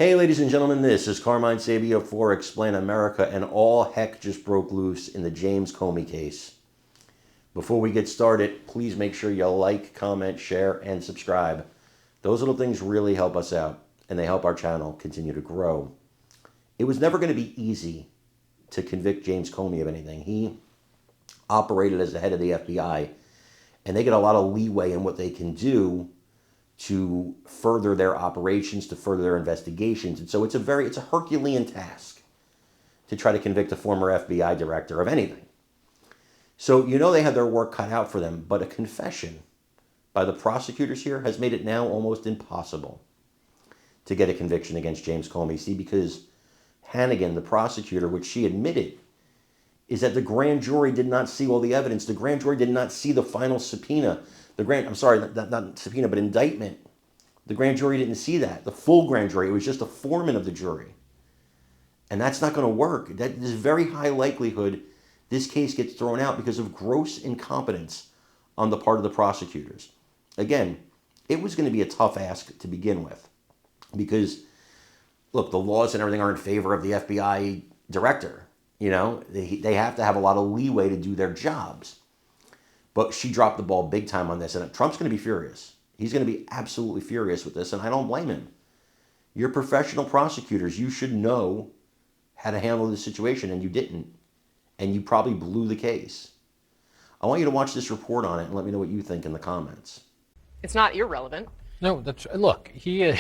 Hey ladies and gentlemen, this is Carmine Sabia for Explain America, and all heck just broke loose in the James Comey case. Before we get started, please make sure you like, comment, share, and subscribe. Those little things really help us out, and they help our channel continue to grow. It was never going to be easy to convict James Comey of anything. He operated as the head of the FBI, and they get a lot of leeway in what they can do to further their operations, to further their investigations. And so it's a Herculean task to try to convict a former FBI director of anything. So they had their work cut out for them, but a confession by the prosecutors here has made it now almost impossible to get a conviction against James Comey. See, because Hannigan, the prosecutor, which she admitted, is that the grand jury did not see all the evidence. The grand jury did not see the final subpoena. Not subpoena, but indictment. The grand jury didn't see that. The full grand jury. It was just a foreman of the jury. And that's not going to work. There's very high likelihood this case gets thrown out because of gross incompetence on the part of the prosecutors. Again, it was going to be a tough ask to begin with. Because, look, the laws and everything are in favor of the FBI director. They have to have a lot of leeway to do their jobs. But she dropped the ball big time on this, and Trump's going to be furious. He's going to be absolutely furious with this, and I don't blame him. You're professional prosecutors. You should know how to handle the situation, and you didn't. And you probably blew the case. I want you to watch this report on it and let me know what you think in the comments. It's not irrelevant. No, look, he is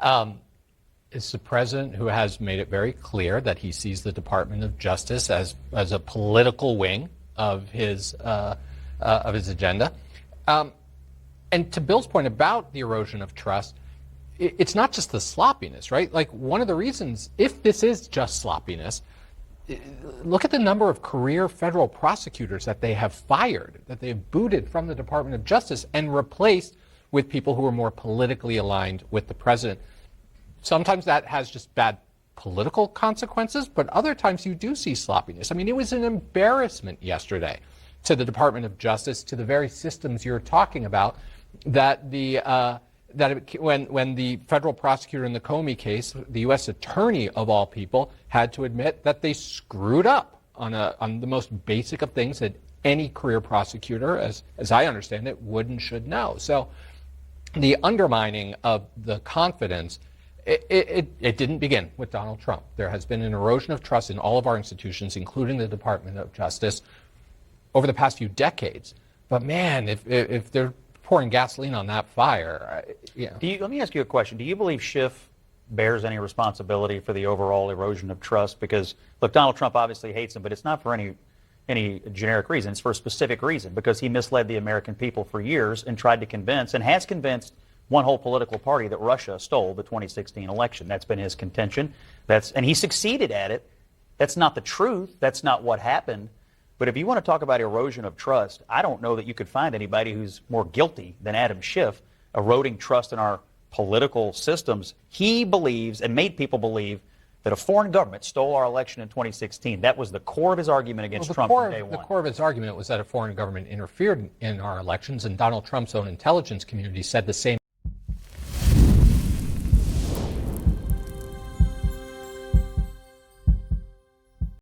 the president who has made it very clear that he sees the Department of Justice as a political wing of his agenda. And to Bill's point about the erosion of trust, it's not just the sloppiness, right? Like, one of the reasons, if this is just sloppiness, look at the number of career federal prosecutors that they have fired, that they have booted from the Department of Justice and replaced with people who are more politically aligned with the president. Sometimes that has just bad political consequences, but other times you do see sloppiness. I mean, it was an embarrassment yesterday to the Department of Justice, to the very systems you're talking about, that when the federal prosecutor in the Comey case, the U.S. attorney of all people, had to admit that they screwed up on the most basic of things that any career prosecutor, as I understand it, would and should know. So the undermining of the confidence, it didn't begin with Donald Trump. There has been an erosion of trust in all of our institutions, including the Department of Justice, over the past few decades. But man, if they're pouring gasoline on that fire, Let me ask you a question. Do you believe Schiff bears any responsibility for the overall erosion of trust? Because, look, Donald Trump obviously hates him, but it's not for any generic reason. It's for a specific reason, because he misled the American people for years and tried to convince, and has convinced, one whole political party that Russia stole the 2016 election. That's been his contention. And he succeeded at it. That's not the truth. That's not what happened. But if you want to talk about erosion of trust, I don't know that you could find anybody who's more guilty than Adam Schiff eroding trust in our political systems. He believes and made people believe that a foreign government stole our election in 2016. That was the core of his argument against Trump from day one. The core of his argument was that a foreign government interfered in our elections, and Donald Trump's own intelligence community said the same